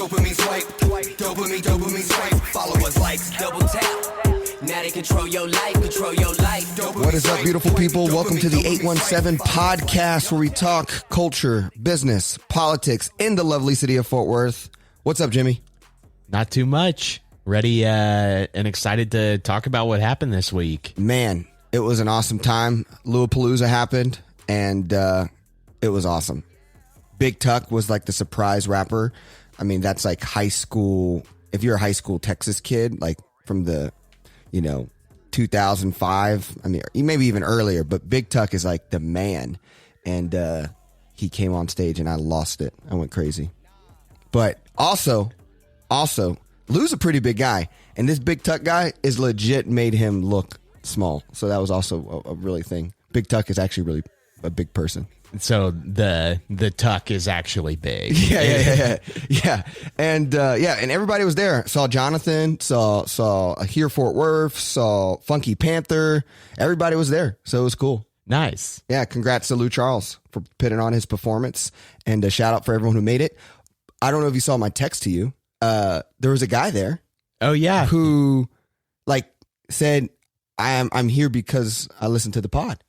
Dopamine swipe, dopamine swipe. Followers, likes, double tap. Now they control your life, control your life. What is up, beautiful people? Welcome to the 817 podcast, where we talk culture, business, politics in the lovely city of Fort Worth. What's up, Jimmy? Not too much. Ready and excited to talk about what happened this week. Man, it was an awesome time. Louapalooza happened, and it was awesome. Big Tuck was like the surprise rapper. I mean, that's like high school. If you're a high school Texas kid, like from the 2005, I mean, maybe even earlier, but Big Tuck is like the man. And he came on stage and I lost it. I went crazy. But also, Lou's a pretty big guy. And this Big Tuck guy is legit made him look small. So that was also a really thing. Big Tuck is actually really a big person. So the tuck is actually big. Yeah. And and everybody was there. Saw Jonathan, saw Here Fort Worth, saw Funky Panther. Everybody was there. So it was cool. Nice. Yeah, congrats to Lou Charles for putting on his performance, and a shout out for everyone who made it. I don't know if you saw my text to you. There was a guy there. Oh yeah. Who said, I'm here because I listened to the pod.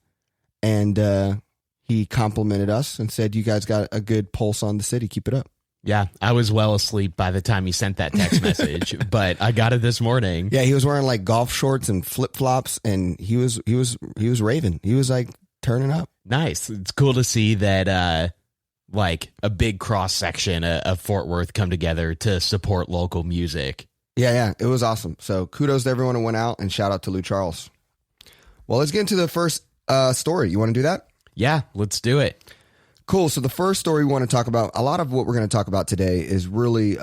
And he complimented us and said, you guys got a good pulse on the city. Keep it up. Yeah, I was well asleep by the time he sent that text message, but I got it this morning. Yeah, he was wearing like golf shorts and flip flops, and he was raving. He was like turning up. Nice. It's cool to see that a big cross section of Fort Worth come together to support local music. Yeah, it was awesome. So kudos to everyone who went out, and shout out to Lou Charles. Well, let's get into the first story. You want to do that? Yeah, let's do it. Cool. So the first story we want to talk about, a lot of what we're going to talk about today is really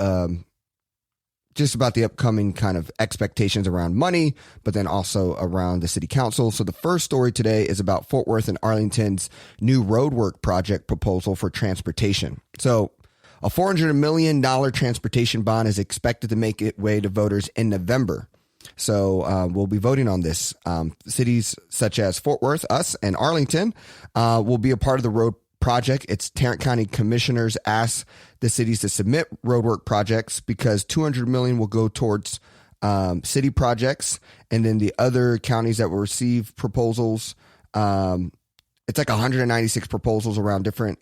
just about the upcoming kind of expectations around money, but then also around the city council. So the first story today is about Fort Worth and Arlington's new roadwork project proposal for transportation. So a $400 million transportation bond is expected to make its way to voters in November. So we'll be voting on this. Cities such as Fort Worth, us, and Arlington will be a part of the road project. It's Tarrant County commissioners asked the cities to submit roadwork projects because $200 million will go towards city projects, and then the other counties that will receive proposals. It's like 196 proposals around different,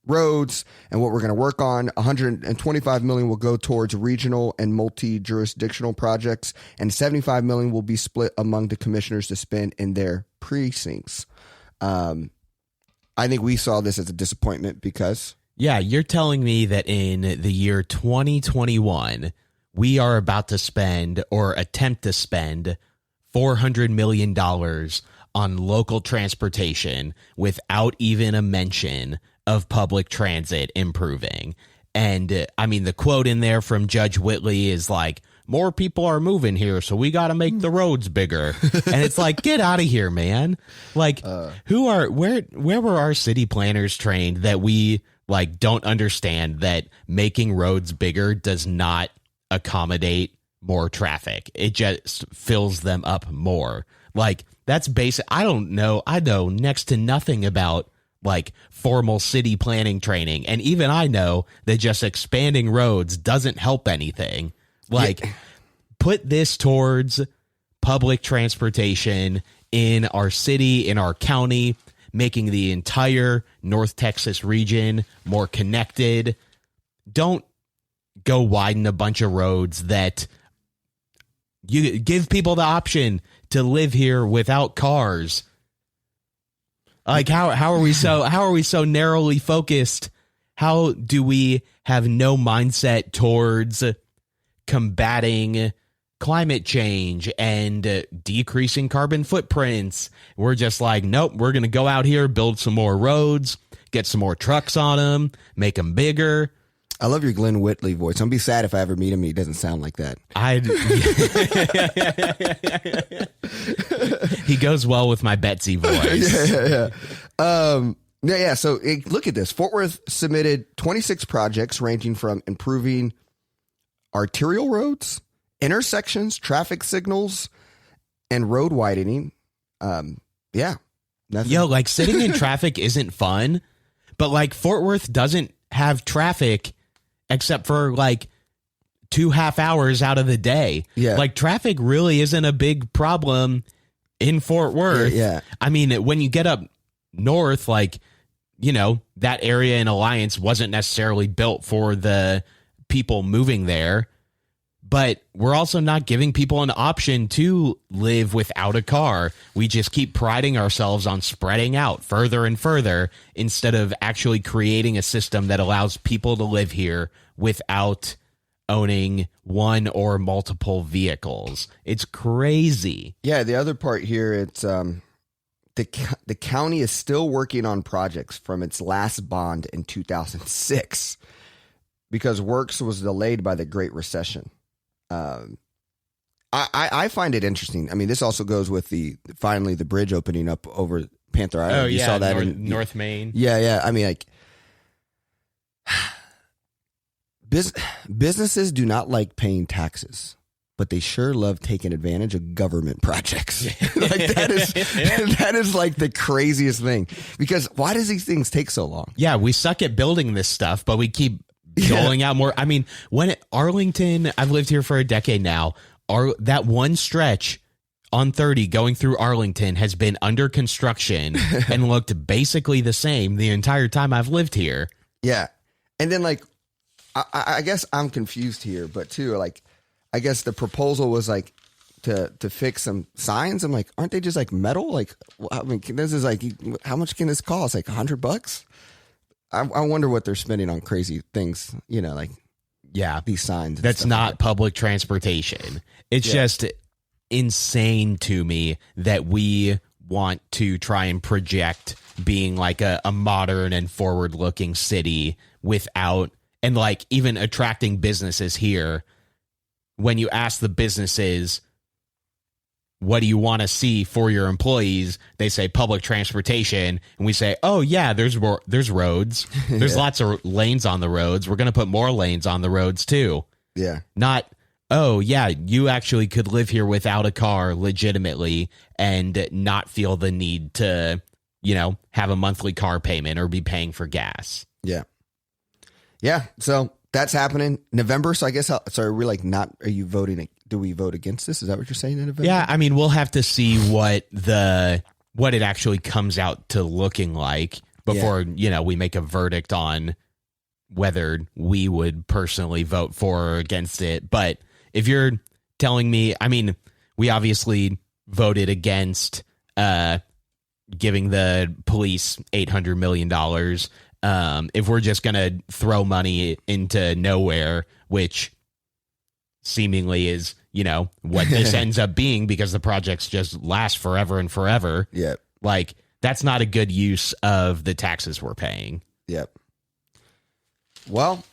roads and what we're going to work on. $125 million will go towards regional and multi-jurisdictional projects, and $75 million will be split among the commissioners to spend in their precincts. I think we saw this as a disappointment because... Yeah, you're telling me that in the year 2021, we are about to spend or attempt to spend $400 million on local transportation without even a mention of public transit improving. And I mean, the quote in there from Judge Whitley is like, more people are moving here, so we got to make the roads bigger. And it's like, get out of here, man. Like, where were our city planners trained that we don't understand that making roads bigger does not accommodate more traffic? It just fills them up more. Like, that's basic. I don't know. I know next to nothing about formal city planning training. And even I know that just expanding roads doesn't help anything. Put this towards public transportation in our city, in our county, making the entire North Texas region more connected. Don't go widen a bunch of roads that you give people the option to live here without cars. How are we so narrowly focused? How do we have no mindset towards combating climate change and decreasing carbon footprints? We're just like, nope, we're going to go out here, build some more roads, get some more trucks on them, make them bigger. I love your Glenn Whitley voice. I'm going to be sad if I ever meet him. He doesn't sound like that. He goes well with my Betsy voice. Yeah. So look at this. Fort Worth submitted 26 projects ranging from improving arterial roads, intersections, traffic signals, and road widening. Nothing. Yo, sitting in traffic isn't fun, but Fort Worth doesn't have traffic except for like 2.5 hours out of the day. Yeah. Like traffic really isn't a big problem in Fort Worth. Yeah. I mean, when you get up north, like, you know, that area in Alliance wasn't necessarily built for the people moving there. But we're also not giving people an option to live without a car. We just keep priding ourselves on spreading out further and further instead of actually creating a system that allows people to live here without owning one or multiple vehicles. It's crazy. Yeah, the other part here, it's the county is still working on projects from its last bond in 2006 because works was delayed by the Great Recession. I find it interesting. I mean, this also goes with finally the bridge opening up over Panther Island. Oh, you yeah, saw that in North Maine. Yeah. I mean, like, businesses do not like paying taxes, but they sure love taking advantage of government projects. Like that is like the craziest thing, because why does these things take so long? Yeah, we suck at building this stuff, but we keep doling out more. I mean, Arlington, I've lived here for a decade now. That one stretch on 30 going through Arlington has been under construction and looked basically the same the entire time I've lived here. Yeah. And then like, I guess I'm confused here, but too, like, I guess the proposal was like to fix some signs. I'm like, aren't they just like metal? Like, I mean, this is like, how much can this cost? Like $100? I wonder what they're spending on crazy things, you know, like, yeah, these signs. That's not public transportation. It's just insane to me that we want to try and project being like a modern and forward looking city without, and like even attracting businesses here. When you ask the businesses, what do you want to see for your employees? They say public transportation. And we say, oh, yeah, there's roads. There's lots of lanes on the roads. We're going to put more lanes on the roads, too. Yeah. Not, oh, yeah, you actually could live here without a car legitimately and not feel the need to, you know, have a monthly car payment or be paying for gas. Yeah. Yeah. So that's happening November. So I guess, are we like not, are you voting? Do we vote against this? Is that what you're saying in November? Yeah. I mean, we'll have to see what it actually comes out to looking like before, you know, we make a verdict on whether we would personally vote for or against it. But if you're telling me, I mean, we obviously voted against giving the police $800 million. If we're just going to throw money into nowhere, which seemingly is, you know, what this ends up being because the projects just last forever and forever. Yep. Like, that's not a good use of the taxes we're paying. Yep. Well,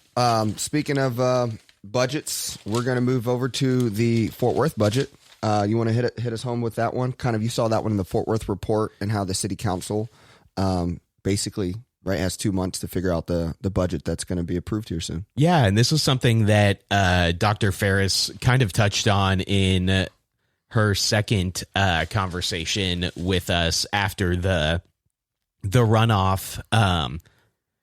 speaking of budgets, we're going to move over to the Fort Worth budget. You want to hit us home with that one? Kind of, you saw that one in the Fort Worth report and how the city council basically has 2 months to figure out the budget that's going to be approved here soon. Yeah, and this is something that Dr. Ferris kind of touched on in her second conversation with us after the runoff,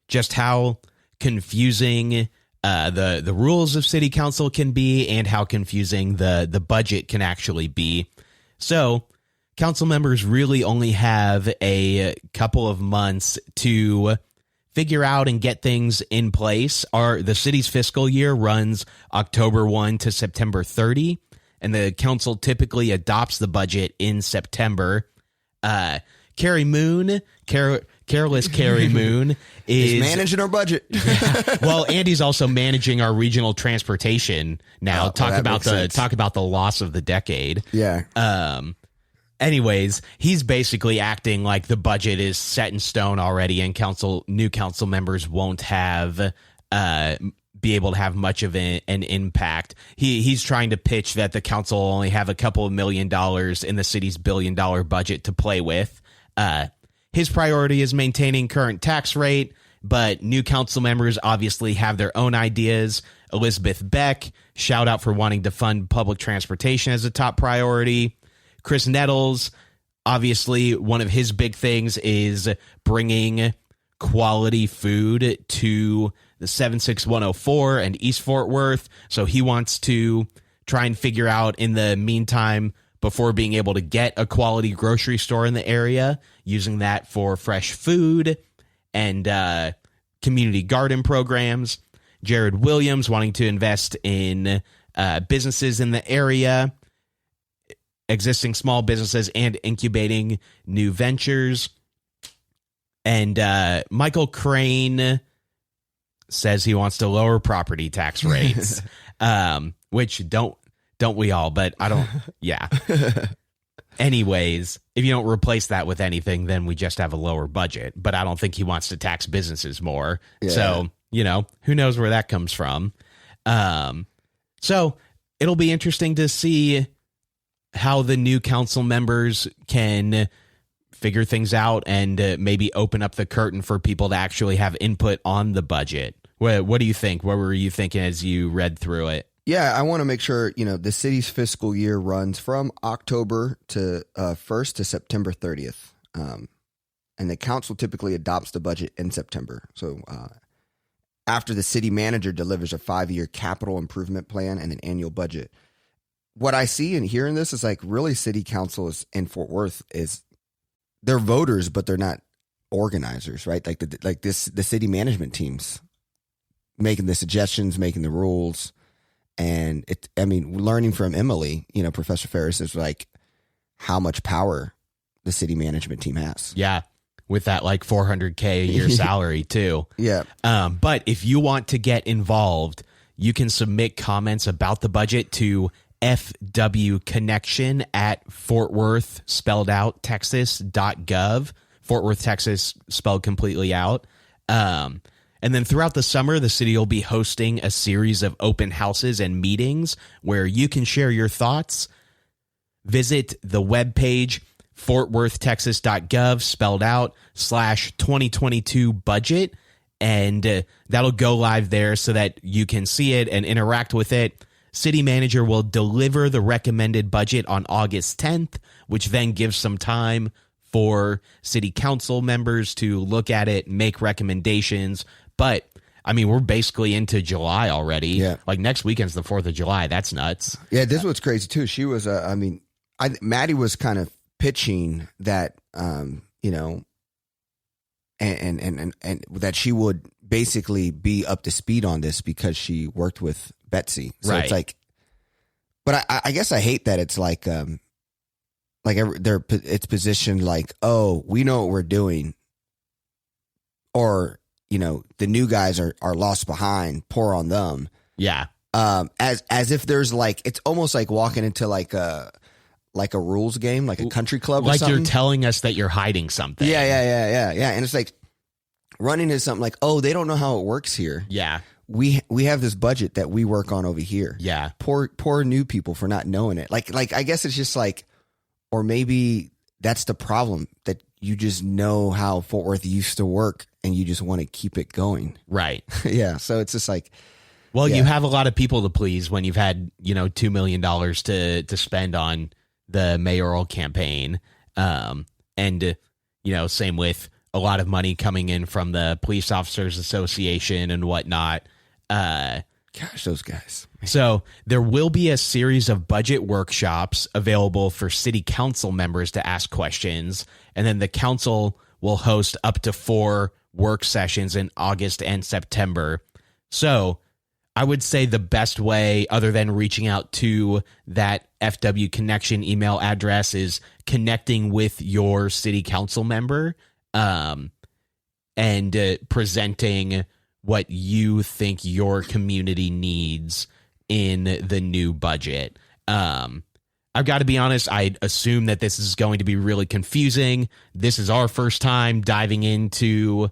just how confusing the rules of city council can be and how confusing the budget can actually be. So council members really only have a couple of months to figure out and get things in place. The city's fiscal year runs October 1 to September 30, and the council typically adopts the budget in September. Carrie Moon, Careless Carrie Moon is managing our budget. Well, Andy's also managing our regional transportation now. Talk about the loss of the decade. Yeah. Anyways, he's basically acting like the budget is set in stone already, and new council members won't have be able to have much of an impact. He's trying to pitch that the council will only have a couple of $1 million in the city's $1 billion budget to play with. His priority is maintaining current tax rate, but new council members obviously have their own ideas. Elizabeth Beck, shout out for wanting to fund public transportation as a top priority. Chris Nettles, obviously one of his big things is bringing quality food to the 76104 and East Fort Worth. So he wants to try and figure out in the meantime, before being able to get a quality grocery store in the area, using that for fresh food and community garden programs. Jared Williams wanting to invest in businesses in the area, existing small businesses, and incubating new ventures. And Michael Crane says he wants to lower property tax rates, which don't we all? But I don't. Yeah. Anyways, if you don't replace that with anything, then we just have a lower budget. But I don't think he wants to tax businesses more. Yeah. So, who knows where that comes from. So it'll be interesting to see how the new council members can figure things out and maybe open up the curtain for people to actually have input on the budget. What do you think? What were you thinking as you read through it? Yeah, I want to make sure, the city's fiscal year runs from October to 1st to September 30th. And the council typically adopts the budget in September. So after the city manager delivers a 5-year capital improvement plan and an annual budget, what I see and hear in this is like really city council is in Fort Worth is they're voters, but they're not organizers, right? The city management teams making the suggestions, making the rules. And learning from Emily, Professor Ferris, is like how much power the city management team has. Yeah. With that like $400K a year salary too. Yeah. But if you want to get involved, you can submit comments about the budget to fwconnection at Fort Worth spelled out Texas.gov. Fort Worth, Texas spelled completely out. And then throughout the summer, the city will be hosting a series of open houses and meetings where you can share your thoughts. Visit the webpage, fortworthtexas.gov, spelled out, /2022 budget. And that'll go live there so that you can see it and interact with it. City manager will deliver the recommended budget on August 10th, which then gives some time for city council members to look at it, make recommendations. But, we're basically into July already. Yeah. Like, next weekend's the 4th of July. That's nuts. Yeah, this was crazy, too. She was, Maddie was kind of pitching that, and that she would basically be up to speed on this because she worked with Betsy. So right. It's like, but I guess I hate that it's like it's positioned like, oh, we know what we're doing. Or, the new guys are lost behind, pour on them. Yeah. As if there's like, it's almost like walking into like a rules game, like a country club or like something. You're telling us that you're hiding something. Yeah. And it's like running into something like, oh, they don't know how it works here. Yeah. We have this budget that we work on over here. Yeah. Poor new people for not knowing it. Like I guess it's just like, or maybe that's the problem, that you just know how Fort Worth used to work and you just want to keep it going. Right. Yeah. So it's just like, well, you have a lot of people to please when you've had, $2 million to spend on the mayoral campaign. And same with a lot of money coming in from the Police Officers Association and whatnot. Gosh, those guys. So there will be a series of budget workshops available for city council members to ask questions. And then the council will host up to 4 work sessions in August and September. So I would say the best way, other than reaching out to that FW Connection email address, is connecting with your city council member and presenting what you think your community needs in the new budget. I've got to be honest, I assume that this is going to be really confusing. This is our first time diving into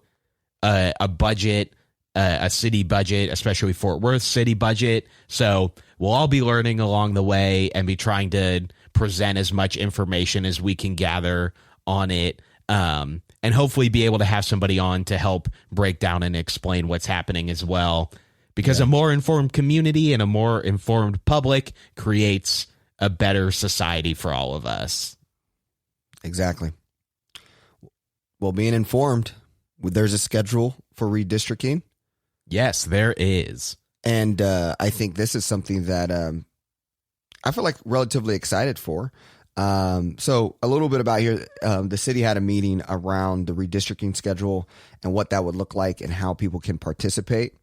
a budget, a city budget, especially Fort Worth city budget. So we'll all be learning along the way and be trying to present as much information as we can gather on it. And hopefully be able to have somebody on to help break down and explain what's happening as well. Because a more informed community and a more informed public creates a better society for all of us. Exactly. Well, being informed, there's a schedule for redistricting. Yes, there is. And I think this is something that I feel like relatively excited for. So a little bit about here, the city had a meeting around the redistricting schedule and what that would look like and how people can participate.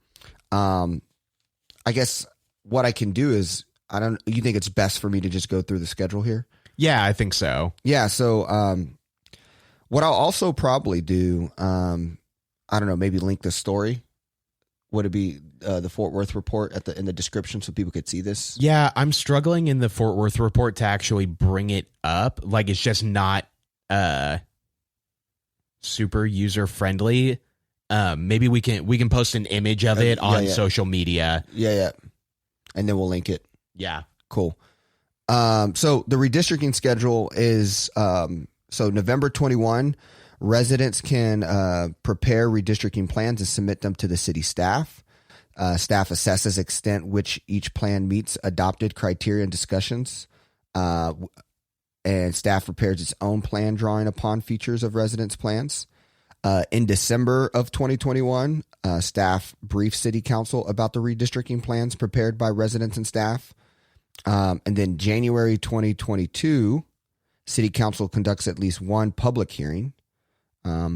I guess what I can do is, you think it's best for me to just go through the schedule here? Yeah, I think so. Yeah. So what I'll also probably do, I don't know, maybe link the story. Would it be the Fort Worth report in the description so people could see this? Yeah, I'm struggling in the Fort Worth report to actually bring it up. Like, it's just not super user friendly. Maybe we can post an image of it on social media. Yeah. And then we'll link it. Yeah. Cool. So the redistricting schedule is so November 21. Residents can prepare redistricting plans and submit them to the city staff. Staff assesses extent which each plan meets adopted criteria and discussions. And staff prepares its own plan drawing upon features of residents' plans. In December of 2021, staff briefed City Council about the redistricting plans prepared by residents and staff. And then January 2022, City Council conducts at least one public hearing.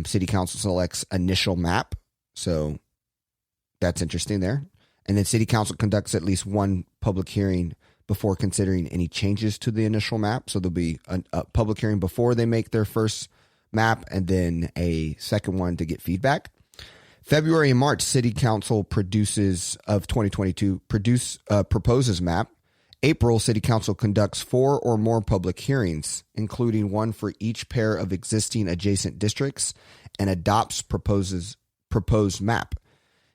City Council selects initial map. So that's interesting there. And then City Council conducts at least one public hearing before considering any changes to the initial map. So there'll be a public hearing before they make their first map and then a second one to get feedback. February and March, City Council of 2022 proposes map. April, City Council conducts 4 or more public hearings, including one for each pair of existing adjacent districts, and adopts proposed map.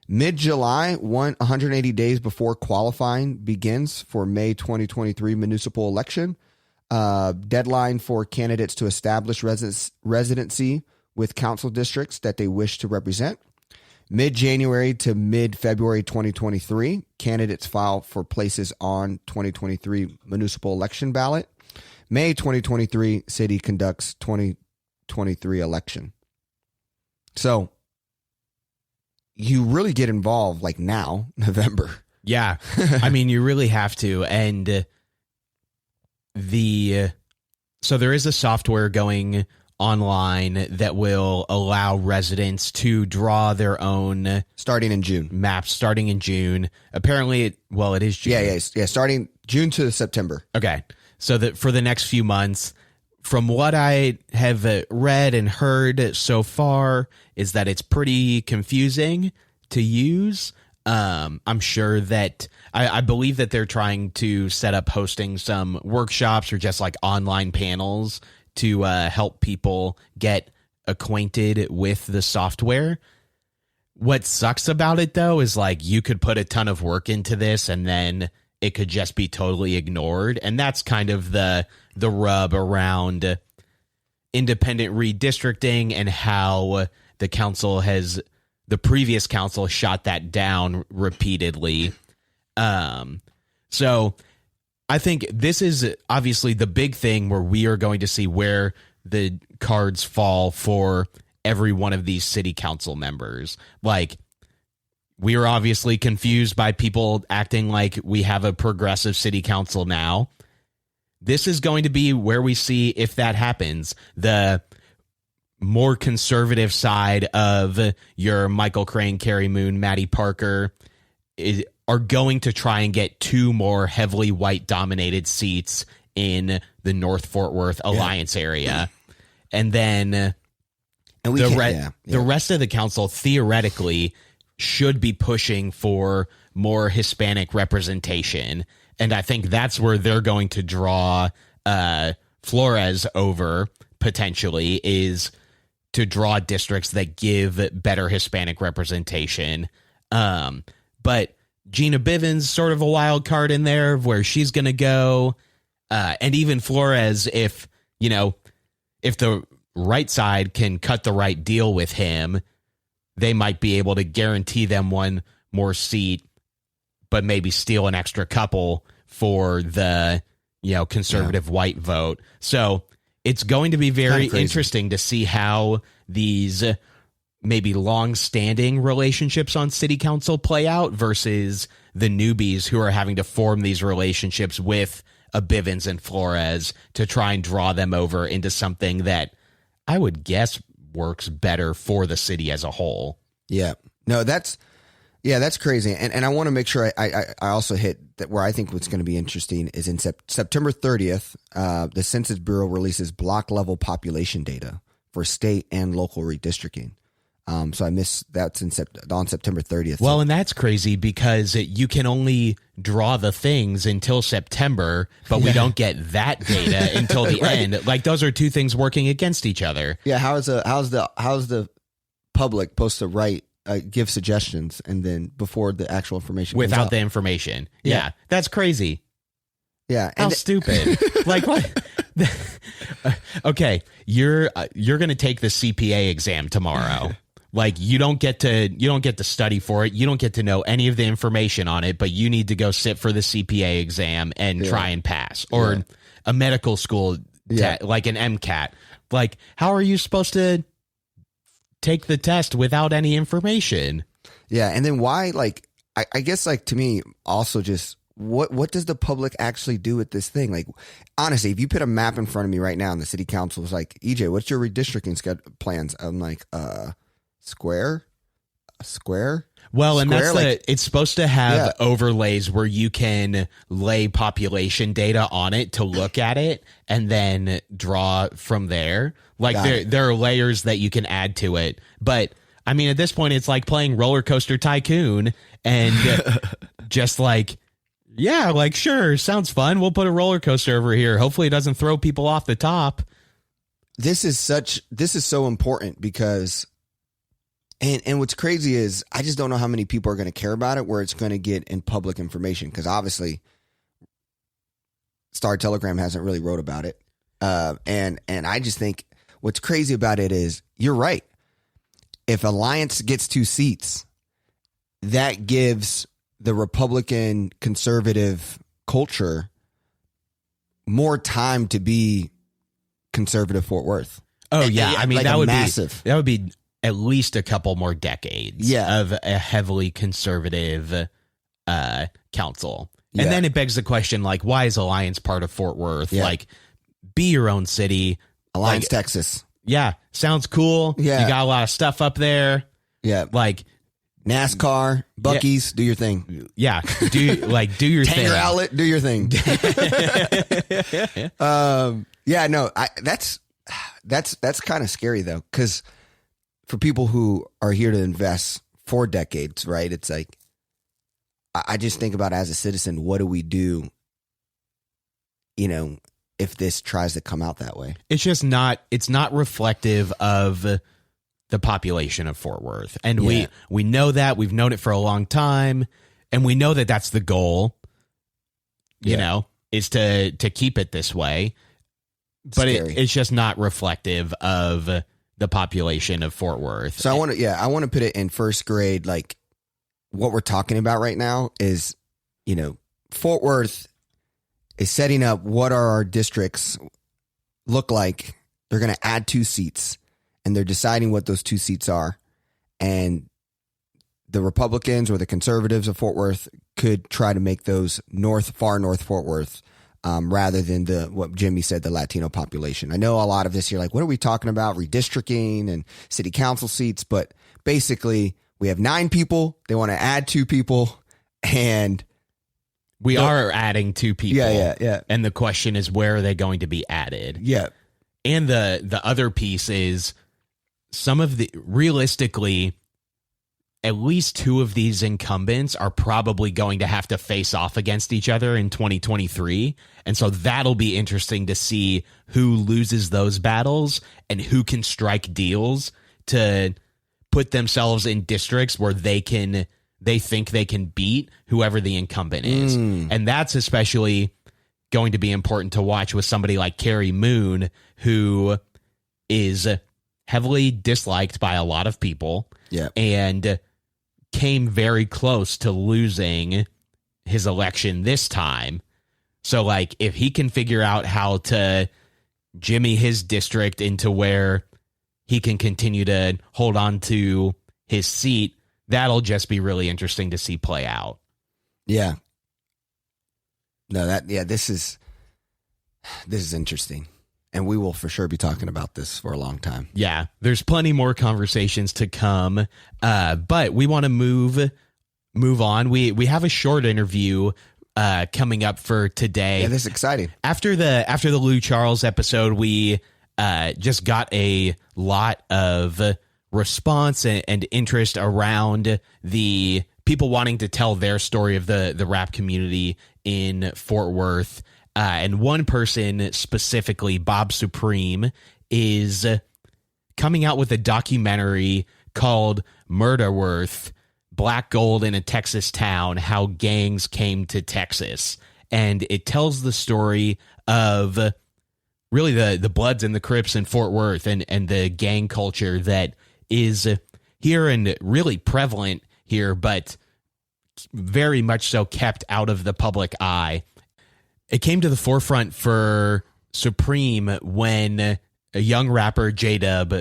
Mid-July, 180 days before qualifying begins for May 2023 municipal election. Deadline for candidates to establish residency with council districts that they wish to represent. Mid-January to mid-February 2023, candidates file for places on 2023 municipal election ballot. May 2023, city conducts 2023 election. So you really get involved like now, November. Yeah. I mean, you really have to. And so there is a software going online that will allow residents to draw their own starting in June maps starting in June. Apparently it is June. Yeah. Starting June to September. Okay. So that for the next few months, from what I have read and heard so far, is that it's pretty confusing to use. I'm sure that I believe that they're trying to set up hosting some workshops or just like online panels to help people get acquainted with the software. What sucks about it, though, is like you could put a ton of work into this and then it could just be totally ignored. And that's kind of the rub around independent redistricting and how the previous council shot that down repeatedly. So I think this is obviously the big thing where we are going to see where the cards fall for every one of these city council members. Like, we are obviously confused by people acting like we have a progressive city council now. This is going to be where we see if that happens. The more conservative side of your Michael Crane, Carrie Moon, Maddie Parker are going to try and get 2 more heavily white dominated seats in the North Fort Worth Alliance area. And then the rest of the council theoretically should be pushing for more Hispanic representation. And I think that's where they're going to draw Flores over potentially, is to draw districts that give better Hispanic representation. But Gina Bivens sort of a wild card in there of where she's going to go. And even Flores, if the right side can cut the right deal with him, they might be able to guarantee them one more seat, but maybe steal an extra couple for the, conservative white vote. So it's going to be very interesting to see how these maybe long-standing relationships on city council play out versus the newbies who are having to form these relationships with a Bivens and Flores to try and draw them over into something that I would guess works better for the city as a whole. Yeah. No, that's crazy. And I want to make sure I also hit that where I think what's going to be interesting is in September 30th, the Census Bureau releases block level population data for state and local redistricting. So I missed that's on September 30th. Well, and that's crazy because you can only draw the things until September, but we don't get that data until the end. Like those are two things working against each other. Yeah. How's the public supposed to write, give suggestions and then before the actual information comes without out? the information? Yeah. That's crazy. Yeah. How stupid. Like what? Okay. You're going to take the CPA exam tomorrow. Like you don't get to study for it. You don't get to know any of the information on it, but you need to go sit for the CPA exam and try and pass, or a medical school, like an MCAT. Like, how are you supposed to take the test without any information? Yeah. And then why, like, I guess like to me also just what does the public actually do with this thing? Like, honestly, if you put a map in front of me right now and the city council was like, EJ, what's your redistricting plans? I'm like, square. Well, and Square, that's it's supposed to have overlays where you can lay population data on it to look at it and then draw from there. Like there are layers that you can add to it. But I mean, at this point, it's like playing Roller Coaster Tycoon and just like, yeah, like, sure, sounds fun. We'll put a roller coaster over here. Hopefully it doesn't throw people off the top. This is so important because And what's crazy is I just don't know how many people are going to care about it where it's going to get in public information, because obviously Star Telegram hasn't really wrote about it. And I just think what's crazy about it is you're right. If Alliance gets 2 seats, that gives the Republican conservative culture more time to be conservative Fort Worth. Oh, yeah. I mean, like that would massive. That would be at least a couple more decades of a heavily conservative council. And then it begs the question, like, why is Alliance part of Fort Worth? Yeah. Like, be your own city. Alliance, like, Texas. Yeah. Sounds cool. Yeah. You got a lot of stuff up there. Yeah. Like NASCAR, Buc-ee's, do your thing. Yeah. Do your thing. Tanger Outlet, do your thing. Yeah, no, that's kind of scary though, because for people who are here to invest for decades, right? It's like, I just think about as a citizen, what do we do, if this tries to come out that way? It's just it's not reflective of the population of Fort Worth. And we know that. We've known it for a long time. And we know that that's the goal, is to keep it this way. But it's just not reflective of the population of Fort Worth. So I want to put it in first grade. Like, what we're talking about right now is, Fort Worth is setting up what our districts look like. They're going to add 2 seats and they're deciding what those 2 seats are. And the Republicans or the conservatives of Fort Worth could try to make those far north Fort Worth, rather than what Jimmy said, the Latino population. I know a lot of this, you're like, what are we talking about? Redistricting and city council seats. But basically, we have 9 people. They want to add 2 people. And we are adding 2 people. Yeah. And the question is, where are they going to be added? Yeah. And the other piece is realistically, at least 2 of these incumbents are probably going to have to face off against each other in 2023. And so that'll be interesting to see who loses those battles and who can strike deals to put themselves in districts where they think they can beat whoever the incumbent is. And that's especially going to be important to watch with somebody like Carrie Moon, who is heavily disliked by a lot of people. Yeah. And came very close to losing his election this time. So, like, if he can figure out how to jimmy his district into where he can continue to hold on to his seat. That'll just be really interesting to see play out. Yeah. No, this is interesting. And we will for sure be talking about this for a long time. Yeah, there's plenty more conversations to come. But we want to move on. We have a short interview coming up for today. Yeah, this is exciting. After the Lou Charles episode, we just got a lot of response and interest around the people wanting to tell their story of the rap community in Fort Worth. And one person specifically, Bob Supreme, is coming out with a documentary called Murderworth, Black Gold in a Texas Town, How Gangs Came to Texas. And it tells the story of really the Bloods and the Crips in Fort Worth and the gang culture that is here and really prevalent here, but very much so kept out of the public eye. It came to the forefront for Supreme when a young rapper, J-Dub,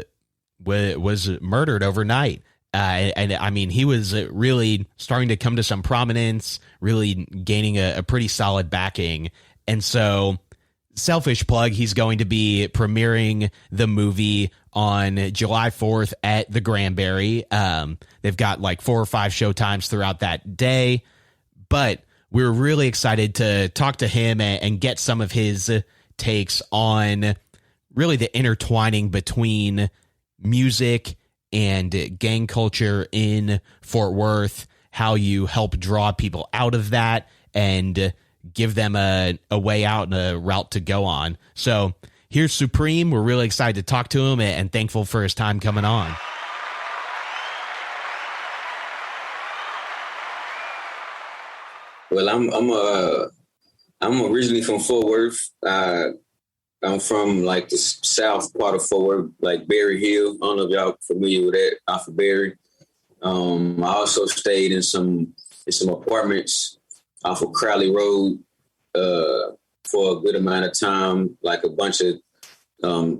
was murdered overnight. And I mean, he was really starting to come to some prominence, really gaining a pretty solid backing. And so, selfish plug, he's going to be premiering the movie on July 4th at the Granbury. They've got like 4 or 5 showtimes throughout that day. But we're really excited to talk to him and get some of his takes on really the intertwining between music and gang culture in Fort Worth, how you help draw people out of that and give them a way out and a route to go on. So here's Supreme. We're really excited to talk to him and thankful for his time coming on. Well, I'm originally from Fort Worth. I'm from like the south part of Fort Worth, like Berry Hill. I don't know if y'all familiar with that, off of Berry. I also stayed in some apartments off of Crowley Road for a good amount of time, like a bunch of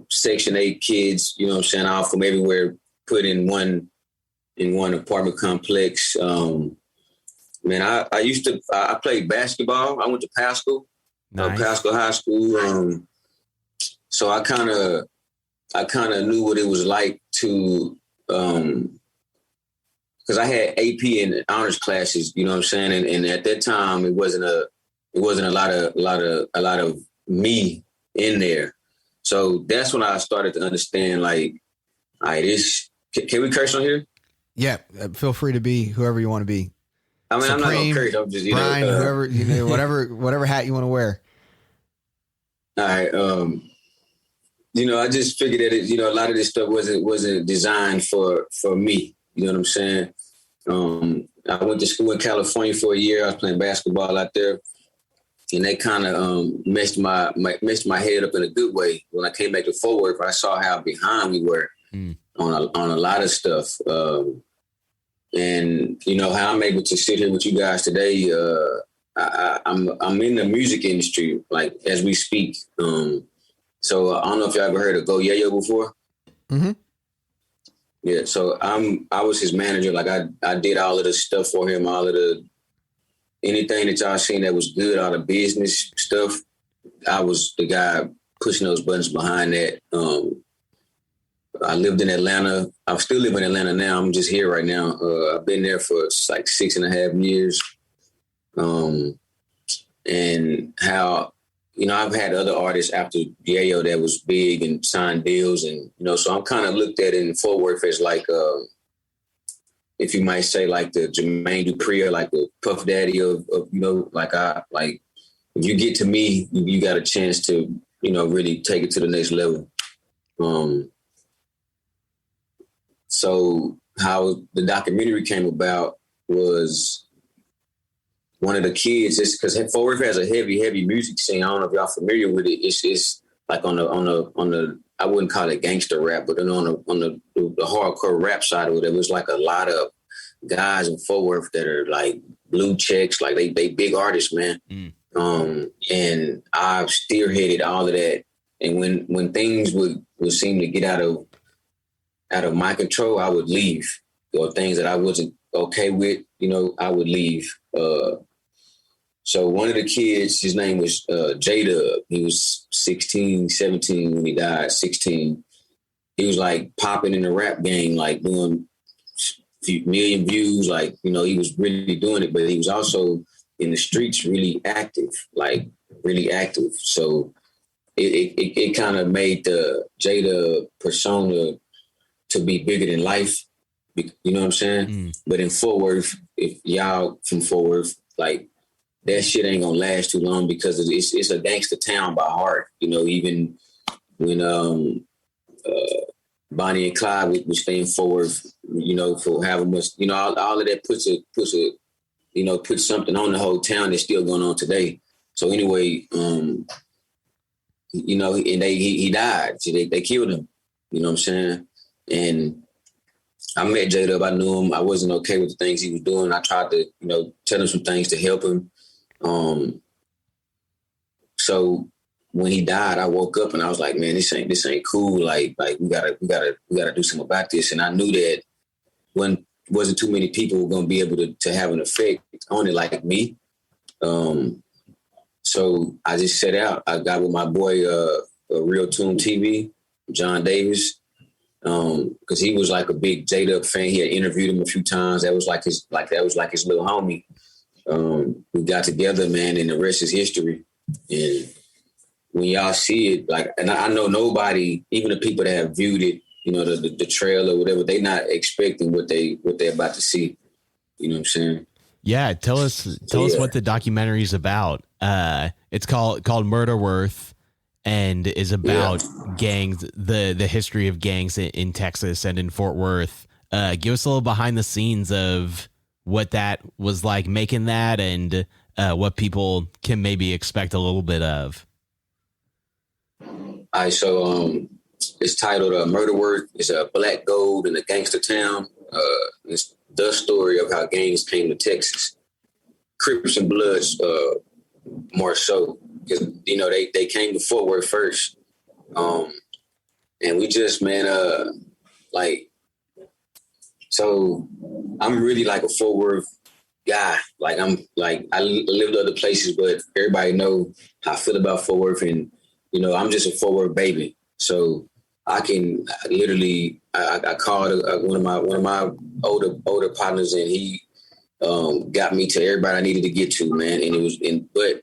Section 8 kids, you know what I'm saying, all from everywhere, put in one apartment complex. Man, I played basketball. I went to Pascal, Nice. Pascal High School. So I kind of knew what it was like to, because I had AP and honors classes, you know what I'm saying, and at that time it wasn't a lot of me in there. So that's when I started to understand, like, all right, can we curse on here? Yeah, feel free to be whoever you want to be. I mean, Supreme, I'm not gonna curse. I'm just, Brian, whoever, whatever hat you want to wear. All right. I just figured that a lot of this stuff wasn't designed for me. You know what I'm saying? I went to school in California for a year. I was playing basketball out there, and they kind of messed my head up in a good way. When I came back to Fort Worth, I saw how behind we were on a lot of stuff. And how I'm able to sit here with you guys today. I'm in the music industry, like, as we speak. So I don't know if y'all ever heard of Go Yayo before. Mm-hmm. Yeah, so I was his manager. Like, I did all of the stuff for him, all of anything that y'all seen that was good, all the business stuff. I was the guy pushing those buttons behind that. I lived in Atlanta. I'm still living in Atlanta now. I'm just here right now. I've been there for like 6.5 years. And how, I've had other artists after Yayo that was big and signed deals. And, so I'm kind of looked at in Fort Worth as like, if you might say, like the Jermaine Dupri, or like the Puff Daddy of if you get to me, you got a chance to, really take it to the next level. So how the documentary came about was one of the kids, just because Fort Worth has a heavy music scene. I don't know if y'all familiar with it. It's like on the I wouldn't call it gangster rap, but then on the hardcore rap side of it, it was like a lot of guys in Fort Worth that are like blue checks, like they big artists, man. And I've spearheaded all of that. And when things would seem to get out of out of my control, I would leave. Or things that I wasn't okay with, I would leave. So one of the kids, his name was J-Dub. He was 16, 17 when he died, 16. He was like popping in the rap game, like doing million views. Like, he was really doing it, but he was also in the streets really active, like really active. So it kind of made the J-Dub persona to be bigger than life. You know what I'm saying? But in Fort Worth, if y'all from Fort Worth, like that shit ain't gonna last too long because it's a gangster town by heart. Even when Bonnie and Clyde would stay in Fort Worth, for having much, all of that puts something on the whole town that's still going on today. So anyway, and he died. So they killed him. You know what I'm saying? And I met J-Dub. I knew him. I wasn't okay with the things he was doing. I tried to, tell him some things to help him. So when he died, I woke up and I was like, man, this ain't cool. Like we gotta do something about this. And I knew that wasn't too many people were gonna be able to have an effect on it like me. So I just set out. I got with my boy, Real Tune TV, John Davis. Because he was like a big J-Dub fan. He had interviewed him a few times. That was like his little homie. We got together, man, and the rest is history. And when y'all see it, like, and I know nobody, even the people that have viewed it, the trailer or whatever, they not expecting what they're about to see. You know what I'm saying? Yeah. Tell us what the documentary is about. It's called Murder Worth. And is about gangs, the history of gangs in Texas and in Fort Worth. Give us a little behind the scenes of what that was like making that and what people can maybe expect a little bit of. All right, so it's titled Murder Worth. It's a black gold in a gangster town. It's the story of how gangs came to Texas. Crips and Bloods more so. Because, they came to Fort Worth first. And we just, man, so I'm really like a Fort Worth guy. Like I lived other places, but everybody know how I feel about Fort Worth. And, I'm just a Fort Worth baby. So I can literally, I called one of my older partners and he got me to everybody I needed to get to, man. And but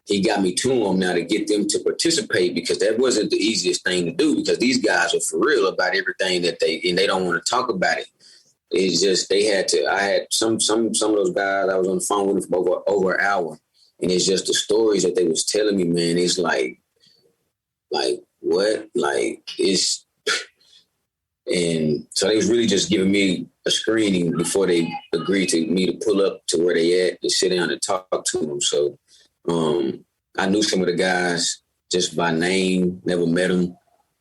he got me to them now to get them to participate because that wasn't the easiest thing to do because these guys are for real about everything that they don't want to talk about it. It's just I had some of those guys, I was on the phone with them for over an hour. And it's just the stories that they was telling me, man. It's like what? Like it's, and so they was really just giving me a screening before they agreed to me to pull up to where they at and sit down and talk to them. So, I knew some of the guys just by name, never met them.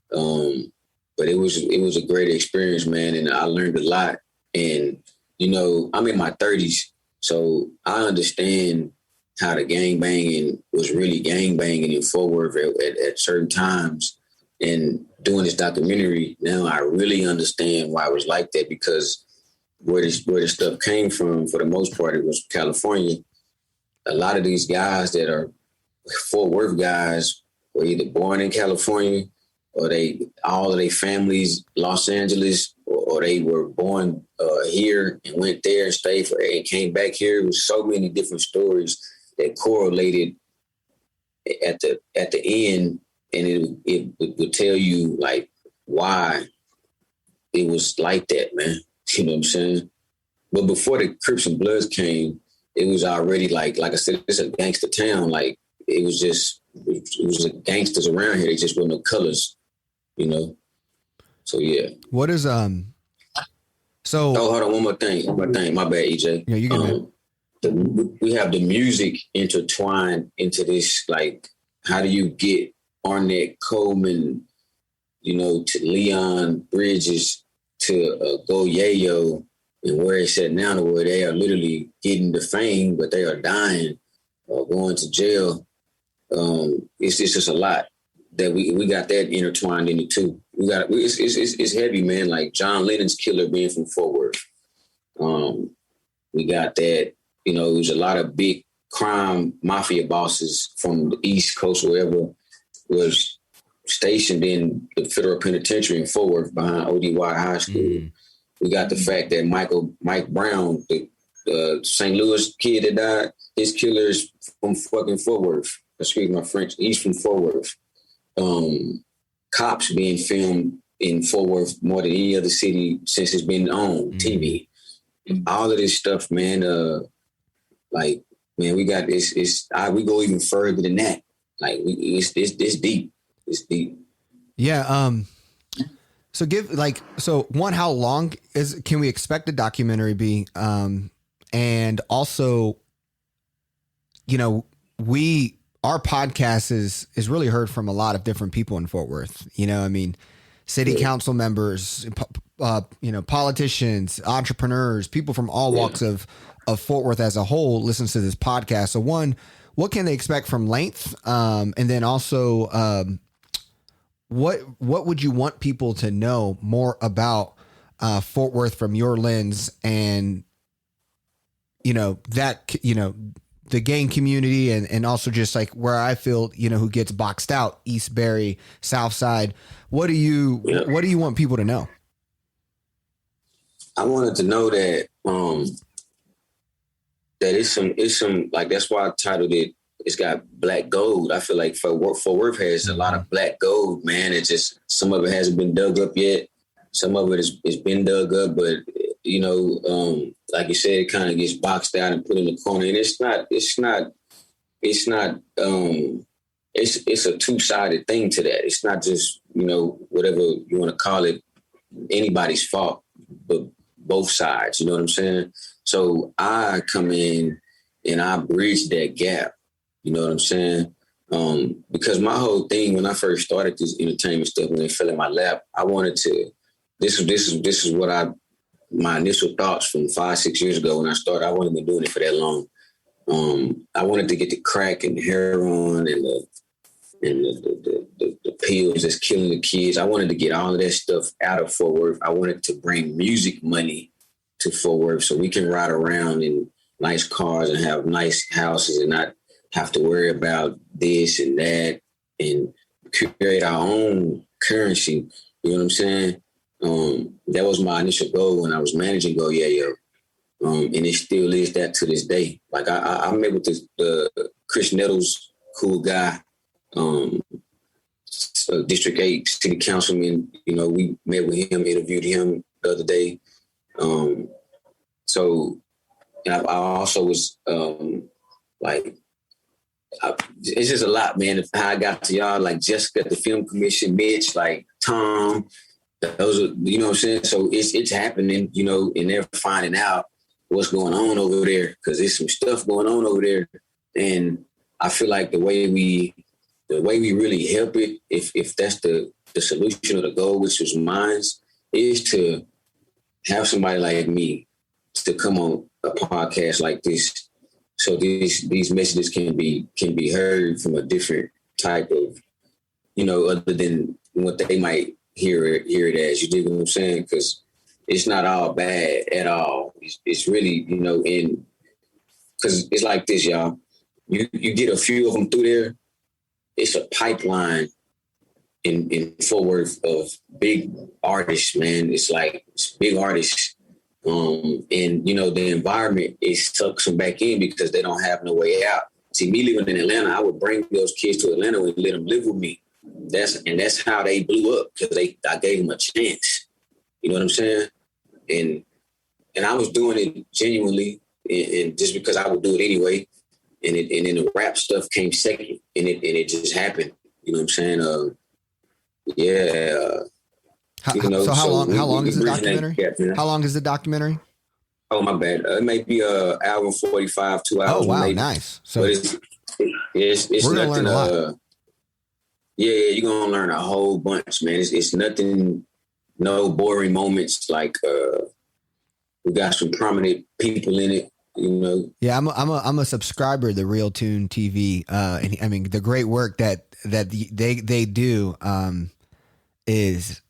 But it was a great experience, man. And I learned a lot. And, I'm in my 30s, so I understand how the gangbanging was really gangbanging in Fort Worth at certain times. And doing this documentary, now I really understand why it was like that because where the stuff came from, for the most part, it was California. A lot of these guys that are Fort Worth guys were either born in California or all of their families, Los Angeles, or they were born here and went there and stayed and came back here. It was so many different stories that correlated at the end, and it would tell you like why it was like that, man. You know what I'm saying? But before the Crips and Bloods came, it was already like I said, it's a gangster town. Like it was the gangsters around here. They just weren't no colors, So yeah. What is So hold on, one more thing. My bad, EJ. Yeah, you can. We have the music intertwined into this. Like, how do you get Arnett Coleman, to Leon Bridges to Go Yayo, and where it's at now, to where they are literally getting the fame, but they are dying or going to jail. It's just a lot that we got that intertwined in it too. it's heavy, man. Like John Lennon's killer being from Fort Worth. We got that. There's a lot of big crime mafia bosses from the East Coast, wherever, was stationed in the federal penitentiary in Fort Worth behind ODY High School. Mm. We got the fact that Mike Brown, the St. Louis kid that died, his killer is from fucking Fort Worth. Excuse my French. He's from Fort Worth. Cops being filmed in Fort Worth more than any other city since it's been on TV. All of this stuff, man. Man, we got this. We go even further than that. Like, it's deep. It's deep. Yeah. So one, how long can we expect a documentary be? And also, our podcast is really heard from a lot of different people in Fort Worth. City council members, politicians, entrepreneurs, people from all walks of Fort Worth as a whole listens to this podcast. So one, what can they expect from length? And then also, what would you want people to know more about Fort Worth from your lens, and the gang community, and also just like where I feel, who gets boxed out, East Barry, South Side. What do you want people to know? I wanted to know that that it's some like, that's why I titled it. It's got black gold. I feel like Fort Worth has a lot of black gold, man. It's just, some of it hasn't been dug up yet. Some of it is been dug up, but like you said, it kind of gets boxed out and put in the corner. And it's a two-sided thing to that. It's not just, whatever you want to call it, anybody's fault, but both sides, you know what I'm saying? So I come in and I bridge that gap, you know what I'm saying? Because my whole thing when I first started this entertainment stuff, when it fell in my lap, I wanted to, this is what my initial thoughts from 5-6 years ago when I started. I wasn't been doing it for that long. I wanted to get the crack and the heroin and the pills that's killing the kids. I wanted to get all of that stuff out of Fort Worth. I wanted to bring music money to Fort Worth so we can ride around in nice cars and have nice houses and not have to worry about this and that and create our own currency. You know what I'm saying? That was my initial goal when I was managing Go Yeah Yo. And it still is that to this day. Like I met with this Chris Nettles, cool guy, District 8 city councilman. We met with him, interviewed him the other day. So I also was it's just a lot, man. How I got to y'all, like Jessica at the Film Commission, Mitch, like Tom. Those are, you know what I'm saying? So it's happening, and they're finding out what's going on over there because there's some stuff going on over there. And I feel like the way we really help it, if that's the solution or the goal, which was mine, is to have somebody like me to come on a podcast like this. So these messages can be heard from a different type of, other than what they might hear it as. You dig what I'm saying? Because it's not all bad at all. It's really, because it's like this, y'all. You get a few of them through there. It's a pipeline in Fort Worth of big artists, man. It's big artists. And the environment, it sucks them back in because they don't have no way out. See, me living in Atlanta, I would bring those kids to Atlanta and let them live with me. That's how they blew up, because I gave them a chance. You know what I'm saying? And I was doing it genuinely, and just because I would do it anyway. And then the rap stuff came second, and it just happened. You know what I'm saying? How long is the documentary? How long is the documentary? Oh, my bad. It may be an hour and 45, 2 hours. Oh, wow, maybe. nice. So but it's we're gonna nothing. learn a lot. You're gonna learn a whole bunch, man. It's nothing. No boring moments. Like we got some prominent people in it. Yeah, I'm a subscriber to Real Tune TV. And I mean, the great work that they do. is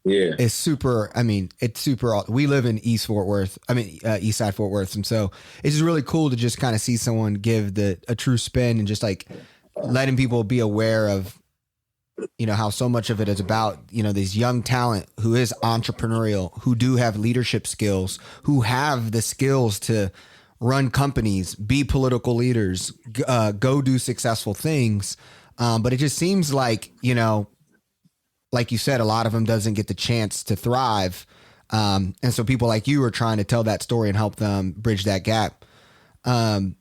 super. I mean, it's super. We live in East Fort Worth. I mean, East Side Fort Worth, and so it's just really cool to just kind of see someone give a true spin and just like letting people be aware of, you know, how so much of it is about, you know, these young talent who is entrepreneurial, who do have leadership skills, who have the skills to run companies, be political leaders, go do successful things. But it just seems like, you know, like you said, a lot of them doesn't get the chance to thrive. And so people like you are trying to tell that story and help them bridge that gap. I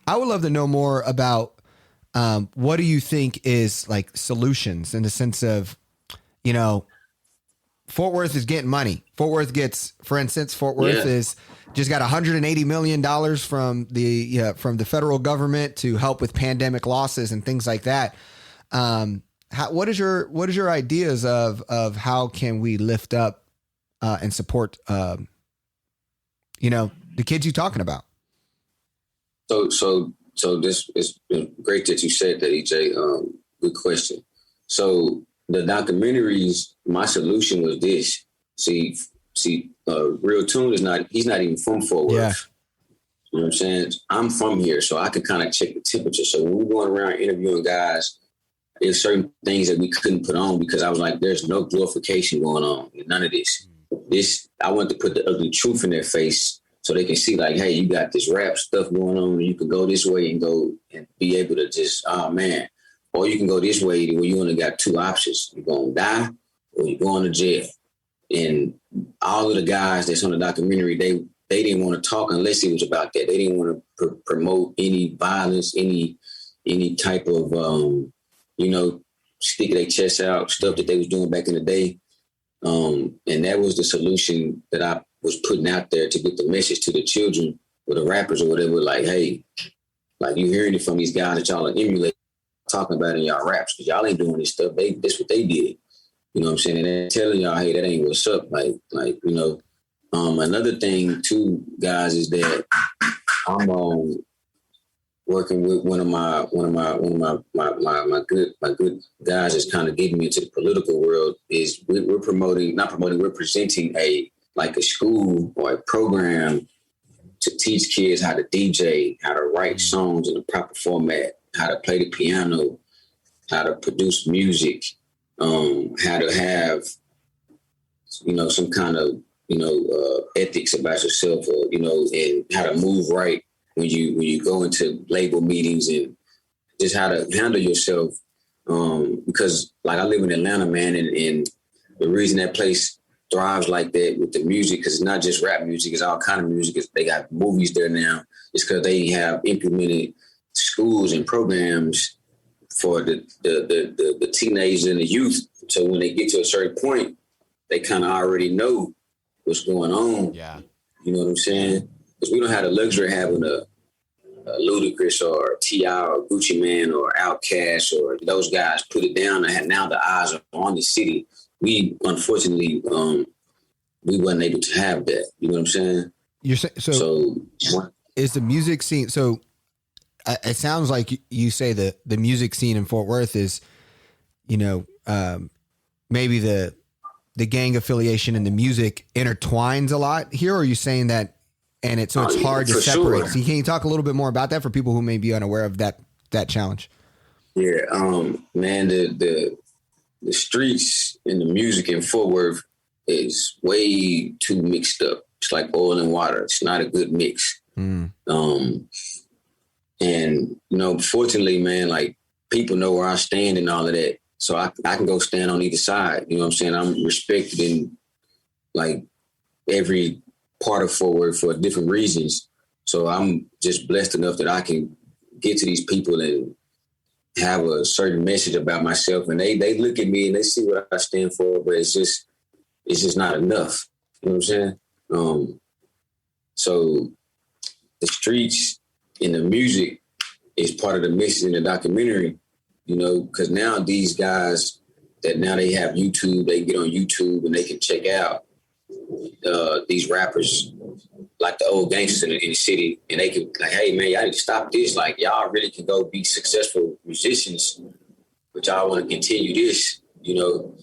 would love to know more about what do you think is like solutions in the sense of, you know, Fort Worth is getting money. Fort Worth gets, for instance, Fort Worth is just got $180 million from the federal government to help with pandemic losses and things like that. What is your ideas of how can we lift up and support, you know, the kids you're talking about? So this is great that you said that, EJ. Good question. So the documentaries, my solution was this. See, Real Tune he's not even from Fort Worth. Yeah. You know what I'm saying? I'm from here, so I could kind of check the temperature. So when we're going around interviewing guys, there's certain things that we couldn't put on because I was like, there's no glorification going on. None of this. I want to put the ugly truth in their face so they can see like, hey, you got this rap stuff going on and you can go this way and go and be able to just, oh man. Or you can go this way where you only got two options. You're going to die or you're going to jail. And all of the guys that's on the documentary, they didn't want to talk unless it was about that. They didn't want to promote any violence, any type of, you know, sticking their chest out, stuff that they was doing back in the day. And that was the solution that I was putting out there to get the message to the children or the rappers or whatever, like, hey, like you hearing it from these guys that y'all are emulating, talking about in y'all raps, because y'all ain't doing this stuff. That's what they did. You know what I'm saying? And they're telling y'all, hey, that ain't what's up. Like, you know, another thing too, guys, is that I'm working with one of my good guys that's kind of getting me into the political world. Is we're presenting a school or a program to teach kids how to DJ, how to write songs in the proper format, how to play the piano, how to produce music, how to have, you know, some kind of, you know, ethics about yourself, or, you know, and how to move right when you go into label meetings, and just how to handle yourself. Because like I live in Atlanta, man, and the reason that place thrives like that with the music, because it's not just rap music, it's all kind of music. They got movies there now. It's because they have implemented schools and programs for the teenagers and the youth. So when they get to a certain point, they kind of already know what's going on. Yeah. You know what I'm saying? Because we don't have the luxury of having a Ludacris or T.I. or Gucci Man or Outkast or those guys put it down, and now the eyes are on the city. We, unfortunately, we wasn't able to have that. You know what I'm saying? You're saying, so is the music scene, so it sounds like you say the music scene in Fort Worth is, you know, maybe the gang affiliation and the music intertwines a lot here, or are you saying that, and it's hard to separate? Sure. So can you talk a little bit more about that for people who may be unaware of that challenge? Yeah, man, the streets and the music in Fort Worth is way too mixed up. It's like oil and water. It's not a good mix. And, you know, fortunately, man, like people know where I stand and all of that. So I can go stand on either side. You know what I'm saying? I'm respected in like every part of Fort Worth for different reasons. So I'm just blessed enough that I can get to these people and have a certain message about myself, and they look at me and they see what I stand for, but it's just not enough. You know what I'm saying? So the streets and the music is part of the message in the documentary, you know, because now these guys that now they have YouTube, they get on YouTube and they can check out these rappers like the old gangsters in the city, and they can like, hey man, y'all need to stop this. Like y'all really can go be successful musicians, but y'all want to continue this, you know.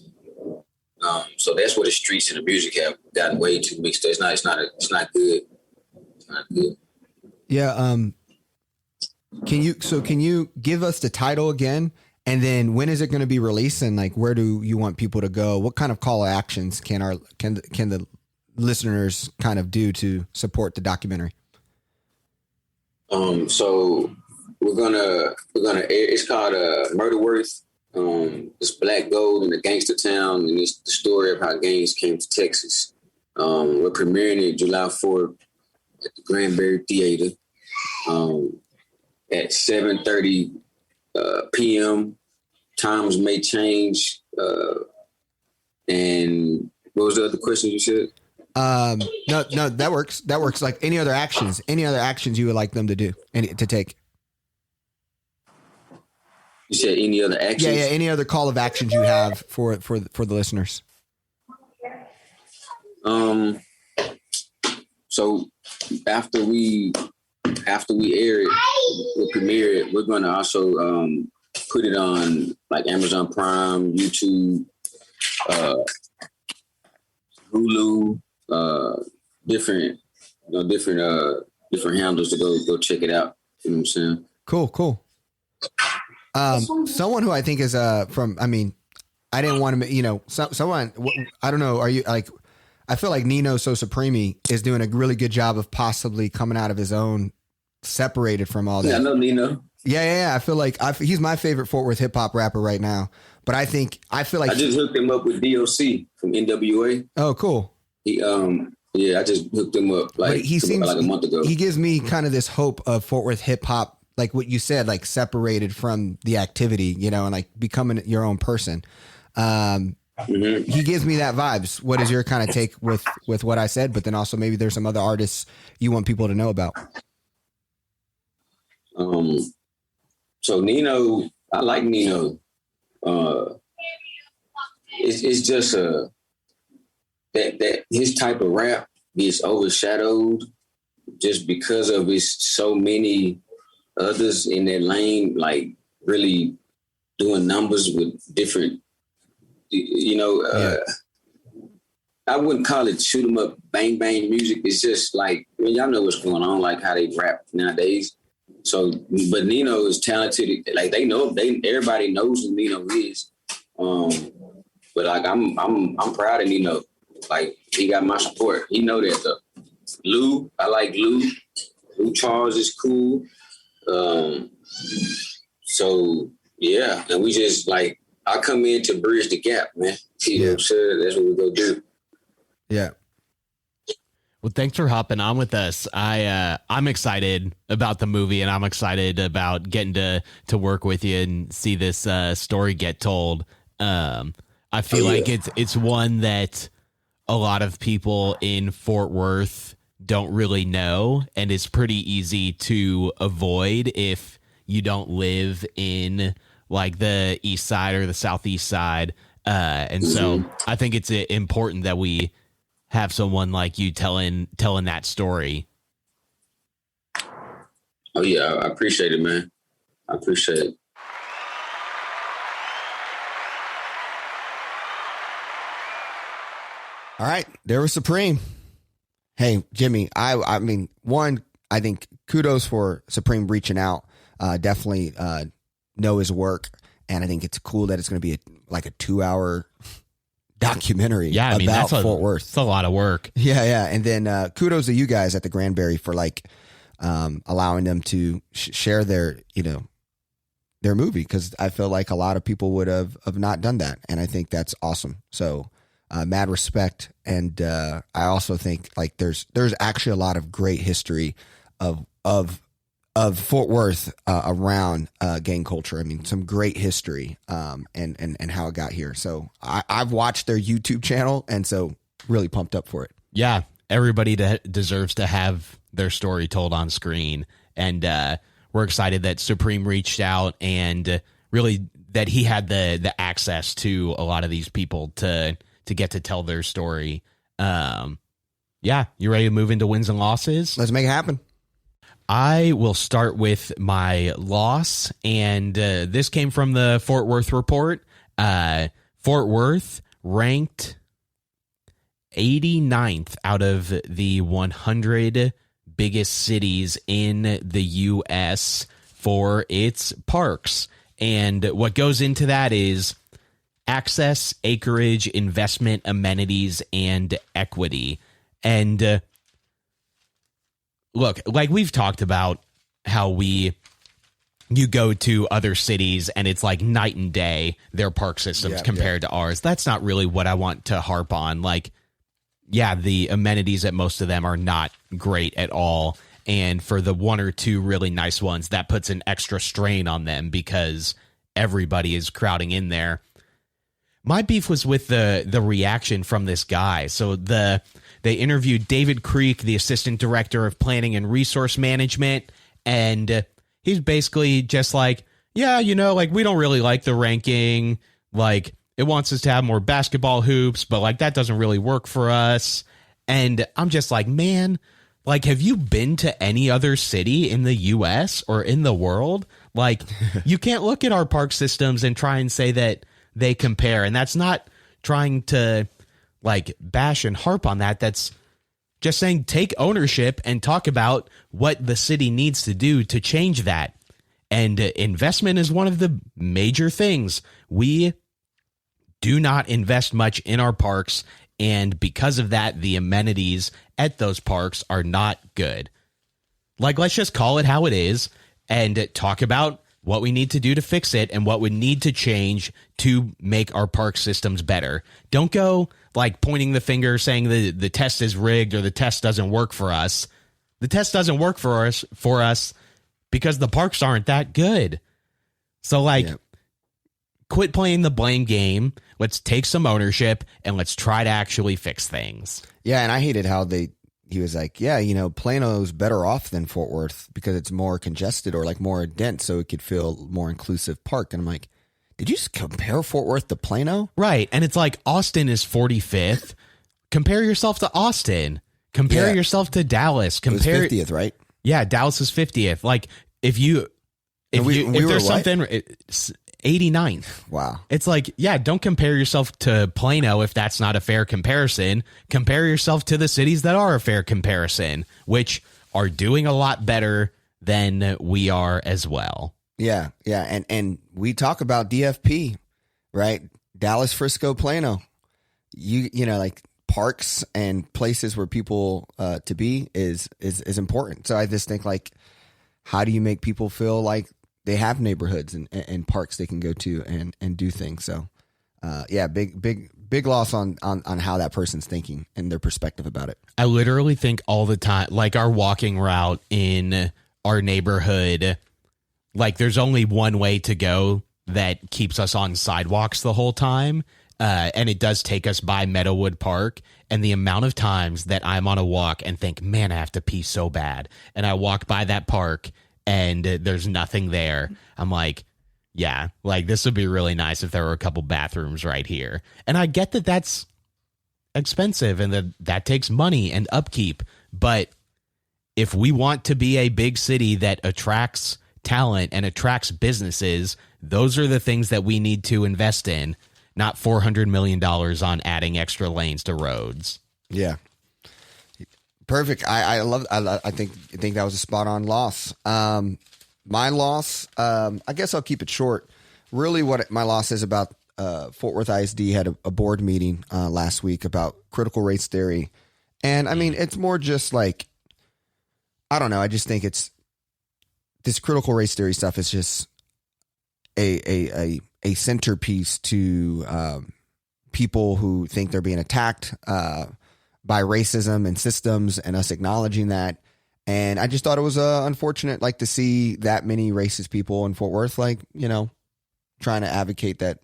So that's where the streets and the music have gotten way too mixed up. It's not good. It's not good. Yeah. Can you give us the title again? And then when is it going to be released? And like, where do you want people to go? What kind of call to actions can the listeners kind of do to support the documentary? So we're gonna air. It's called Murder Worth. It's Black Gold in a gangster town, and it's the story of how gangs came to Texas. We're premiering it July 4th at the Granbury Theater at 7:30 p.m. Times may change. And what was the other question you said? No, that works. That works. Like any other actions you would like them to do and to take. You said any other actions? Yeah. Any other call of actions you have for the listeners? So after we air it, we'll premiere it. We're going to also put it on like Amazon Prime, YouTube, Hulu, different handles to go check it out. You know what I'm saying? Cool. Someone who I think is I didn't want to, someone, I don't know. Are you like, I feel like Nino So Supreme is doing a really good job of possibly coming out of his own, separated from all that. Yeah, I know Nino. Yeah. I feel like he's my favorite Fort Worth hip hop rapper right now. But I feel like I just hooked him up with DOC from NWA. Oh, cool. He I just hooked him up like a month ago. He gives me kind of this hope of Fort Worth hip hop, like what you said, like separated from the activity, and like becoming your own person. He gives me that vibes. What is your kind of take with what I said? But then also maybe there's some other artists you want people to know about. So Nino, I like Nino. It's just that his type of rap gets overshadowed just because of his so many others in that lane, like really doing numbers with different, I wouldn't call it shoot 'em up, bang bang music. It's just like, y'all know what's going on, like how they rap nowadays. So, but Nino is talented. Like everybody knows who Nino is. But like I'm proud of Nino. Like he got my support. He know that though. Lou, I like Lou. Lou Charles is cool. So yeah, and we just like I come in to bridge the gap, man. You know what I'm saying? That's what we go do. Yeah. Well, thanks for hopping on with us. I'm excited about the movie, and I'm excited about getting to work with you and see this story get told. I feel like it's one that a lot of people in Fort Worth don't really know, and it's pretty easy to avoid if you don't live in like the east side or the southeast side. And so I think it's important that we have someone like you telling that story. Oh yeah, I appreciate it, man. I appreciate it. All right, there was Supreme. Hey, Jimmy, I mean, I think kudos for Supreme reaching out. Definitely know his work, and I think it's cool that it's going to be like a 2-hour documentary. Yeah, I mean, about that's Fort Worth. It's a lot of work. Yeah, and then kudos to you guys at the Granbury for like allowing them to share their their movie, because I feel like a lot of people would have not done that, and I think that's awesome. So. Mad respect, and I also think like there's actually a lot of great history of Fort Worth around gang culture. I mean, some great history and how it got here. So I've watched their YouTube channel, and so really pumped up for it. Yeah, everybody deserves to have their story told on screen, and we're excited that Supreme reached out and really that he had the access to a lot of these people to get to tell their story. Yeah, you ready to move into wins and losses? Let's make it happen. I will start with my loss, and this came from the Fort Worth Report. Fort Worth ranked 89th out of the 100 biggest cities in the U.S. for its parks. And what goes into that is access, acreage, investment, amenities, and equity. And look, like we've talked about how you go to other cities and it's like night and day, their park systems compared to ours. That's not really what I want to harp on. Like, yeah, the amenities at most of them are not great at all. And for the one or two really nice ones, that puts an extra strain on them because everybody is crowding in there. My beef was with the reaction from this guy. So they interviewed David Creek, the assistant director of planning and resource management, and he's basically just like, yeah, like we don't really like the ranking. Like it wants us to have more basketball hoops, but like that doesn't really work for us. And I'm just like, man, like, have you been to any other city in the US or in the world? Like you can't look at our park systems and try and say that they compare. And that's not trying to like bash and harp on that. That's just saying take ownership and talk about what the city needs to do to change that. And investment is one of the major things. We do not invest much in our parks. And because of that, the amenities at those parks are not good. Like, let's just call it how it is and talk about what we need to do to fix it and what would need to change to make our park systems better. Don't go like pointing the finger saying the test is rigged or the test doesn't work for us. The test doesn't work for us because the parks aren't that good. So like, quit playing the blame game. Let's take some ownership and let's try to actually fix things. Yeah, and I hated how he was like, yeah, Plano's better off than Fort Worth because it's more congested or like more dense, so it could feel more inclusive park. And I'm like, did you just compare Fort Worth to Plano? Right. And it's like Austin is 45th. Compare yourself to Austin. Compare yourself to Dallas. Compare it was 50th, right? Yeah, Dallas is 50th. Like if there's something 89th. Wow. It's like, yeah, don't compare yourself to Plano if that's not a fair comparison. Compare yourself to the cities that are a fair comparison, which are doing a lot better than we are as well. Yeah, yeah. And we talk about DFP, right? Dallas, Frisco, Plano. You know, like parks and places where people to be is important. So I just think like, how do you make people feel like they have neighborhoods and parks they can go to and do things. So, big loss on how that person's thinking and their perspective about it. I literally think all the time, like our walking route in our neighborhood, like there's only one way to go that keeps us on sidewalks the whole time. And it does take us by Meadowood Park. And the amount of times that I'm on a walk and think, man, I have to pee so bad. And I walk by that park and there's nothing there. I'm like, yeah, like this would be really nice if there were a couple bathrooms right here. And I get that that's expensive and that takes money and upkeep. But if we want to be a big city that attracts talent and attracts businesses, those are the things that we need to invest in, not $400 million on adding extra lanes to roads. Yeah. Perfect. I think that was a spot on loss. My loss, I guess I'll keep it short. Really what my loss is about, Fort Worth ISD had a board meeting last week about critical race theory. And I mean, it's more just like, I don't know. I just think it's this critical race theory stuff is just a centerpiece to people who think they're being attacked by racism and systems and us acknowledging that. And I just thought it was unfortunate, like to see that many racist people in Fort Worth, like, trying to advocate that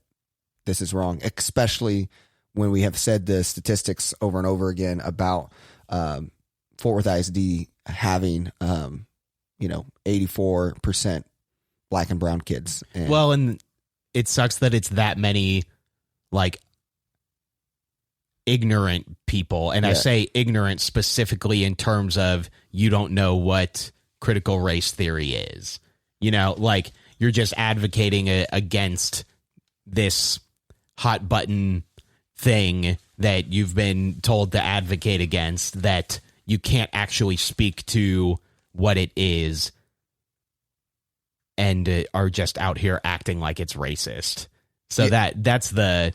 this is wrong, especially when we have said the statistics over and over again about Fort Worth ISD having, 84% Black and brown kids. And it sucks that it's that many, like, ignorant people. And I say ignorant specifically in terms of you don't know what critical race theory is. Like you're just advocating against this hot button thing that you've been told to advocate against, that you can't actually speak to what it is, and are just out here acting like it's racist. So that's the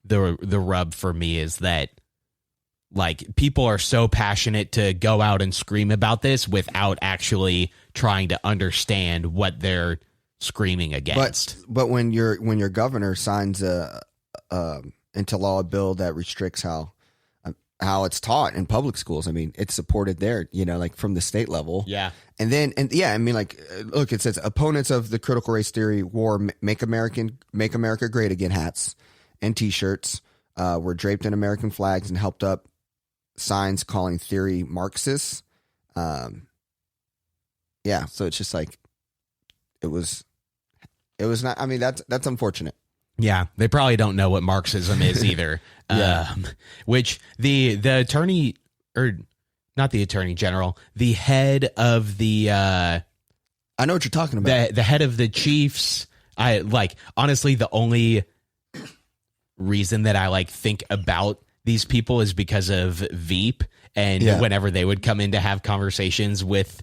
rub for me, is that like people are so passionate to go out and scream about this without actually trying to understand what they're screaming against. But when your governor signs into law a bill that restricts how it's taught in public schools, I mean, it's supported there, like from the state level. Yeah. And I mean, like, look, it says opponents of the critical race theory wore Make America Great Again hats and T-shirts, were draped in American flags and held up signs calling theory Marxist. So it's just like, it was not, I mean, that's unfortunate. Yeah, they probably don't know what Marxism is either. Yeah. Which the attorney, or not the attorney general, the head of the I know what you're talking about. The head of the Chiefs. I like, honestly, the only reason that I like think about these people is because of Veep, and whenever they would come in to have conversations with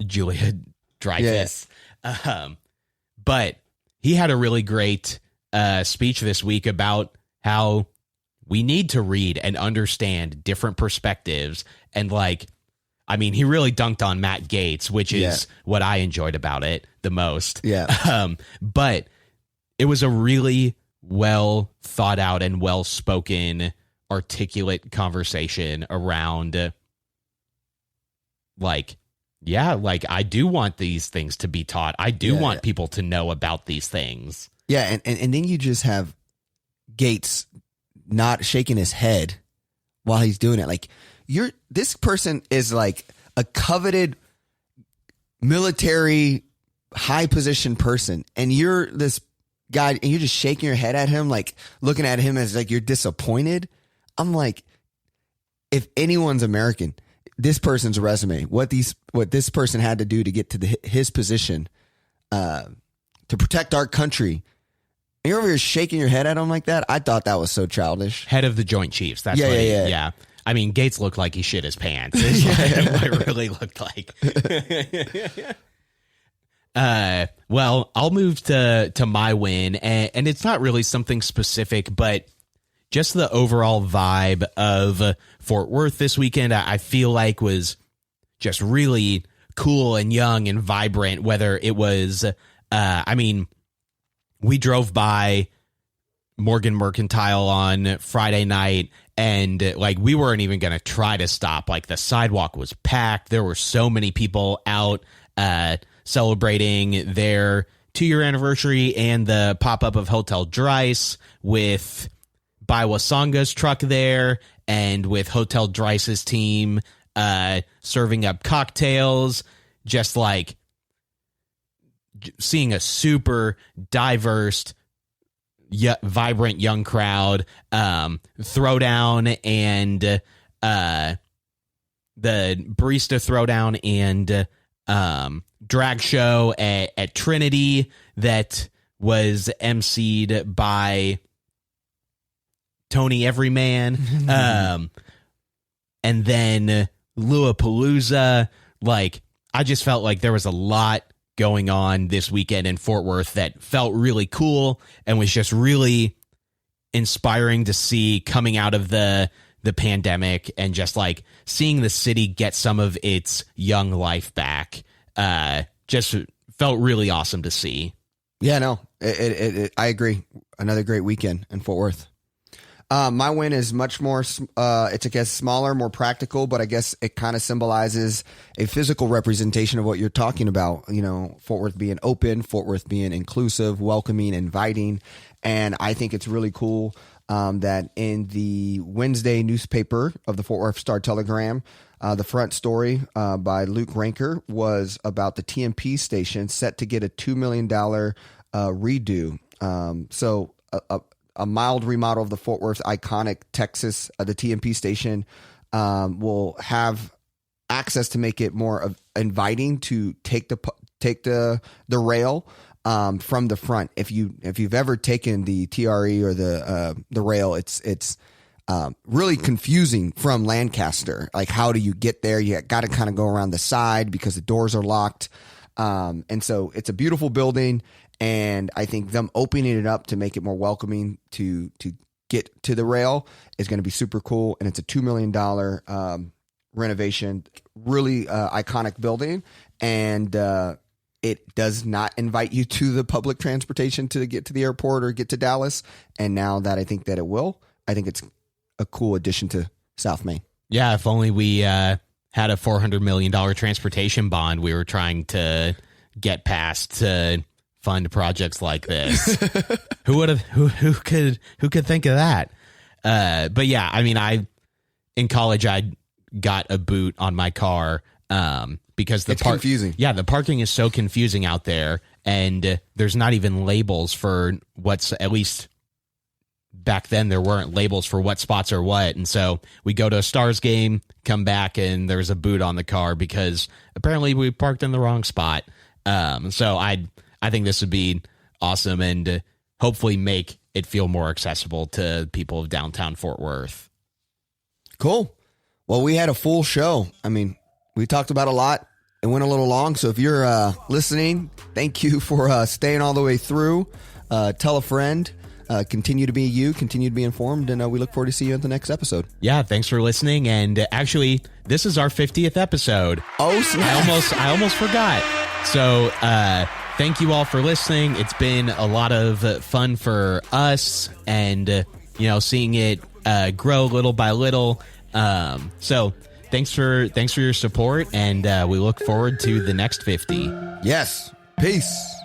Julia Dreyfus. But he had a really great speech this week about how we need to read and understand different perspectives. And like, I mean, he really dunked on Matt Gaetz, which is what I enjoyed about it the most. Yeah. But it was a really well thought out and well spoken, articulate conversation around like, I do want these things to be taught. I do want people to know about these things. Yeah, and then you just have Gaetz not shaking his head while he's doing it. Like, this person is like a coveted military high position person, and you're this guy, and you're just shaking your head at him, like looking at him as like you're disappointed. I'm like, if anyone's American, this person's resume, what this person had to do to get to his position, to protect our country. And you're over here shaking your head at him like that. I thought that was so childish. Head of the Joint Chiefs. That's yeah. I mean, Gaetz looked like he shit his pants. Is what it really looked like. Well, I'll move to my win, and it's not really something specific, but just the overall vibe of Fort Worth this weekend, I feel like was just really cool and young and vibrant. Whether it was, I mean, we drove by Morgan Mercantile on Friday night, and like we weren't even going to try to stop. Like the sidewalk was packed. There were so many people out celebrating their 2-year anniversary and the pop-up of Hotel Dries with Baiwa Sanga's truck there, and with Hotel Dries' team serving up cocktails, just like seeing a super diverse, vibrant young crowd, throwdown and the barista throwdown and drag show at Trinity that was emceed by Tony Everyman, and then Luapalooza. Like, I just felt like there was a lot going on this weekend in Fort Worth that felt really cool and was just really inspiring to see coming out of the pandemic, and just like seeing the city get some of its young life back. Just felt really awesome to see. Yeah, no, I agree. Another great weekend in Fort Worth. My win is much more, it's, I guess, smaller, more practical, but I guess it kind of symbolizes a physical representation of what you're talking about. You know, Fort Worth being open, Fort Worth being inclusive, welcoming, inviting. And I think it's really cool that in the Wednesday newspaper of the Fort Worth Star-Telegram, the front story by Luke Ranker was about the TMP station set to get a $2 million redo. So a mild remodel of the Fort Worth iconic Texas, the TMP station, will have access to make it more inviting to take the rail. from the front. If you've ever taken the TRE or the rail, it's really confusing from Lancaster. Like, how do you get there? You got to kind of go around the side because the doors are locked. And so it's a beautiful building, and I think them opening it up to make it more welcoming to get to the rail is going to be super cool. And it's a $2 million renovation, really iconic building, and it does not invite you to the public transportation to get to the airport or get to Dallas. And now that I think that it will, I think it's a cool addition to South Main. Yeah, if only we had a $400 million transportation bond we were trying to get passed to fund projects like this. Who could think of that? But yeah, I mean, in college I got a boot on my car because it's confusing. Yeah, the parking is so confusing out there, and there's not even labels for what's, at least back then there weren't labels for what spots are what. And so we go to a Stars game, come back, and there's a boot on the car because apparently we parked in the wrong spot. So I think this would be awesome and hopefully make it feel more accessible to people of downtown Fort Worth. Cool. Well, we had a full show. I mean, we talked about a lot. It went a little long. So if you're listening, thank you for staying all the way through. Tell a friend. Continue to be you. Continue to be informed. And we look forward to see you at the next episode. Yeah, thanks for listening. And actually, this is our 50th episode. Oh, snap. I almost forgot. So thank you all for listening. It's been a lot of fun for us, and seeing it grow little by little. So thanks for your support, and we look forward to the next 50. Yes. Peace.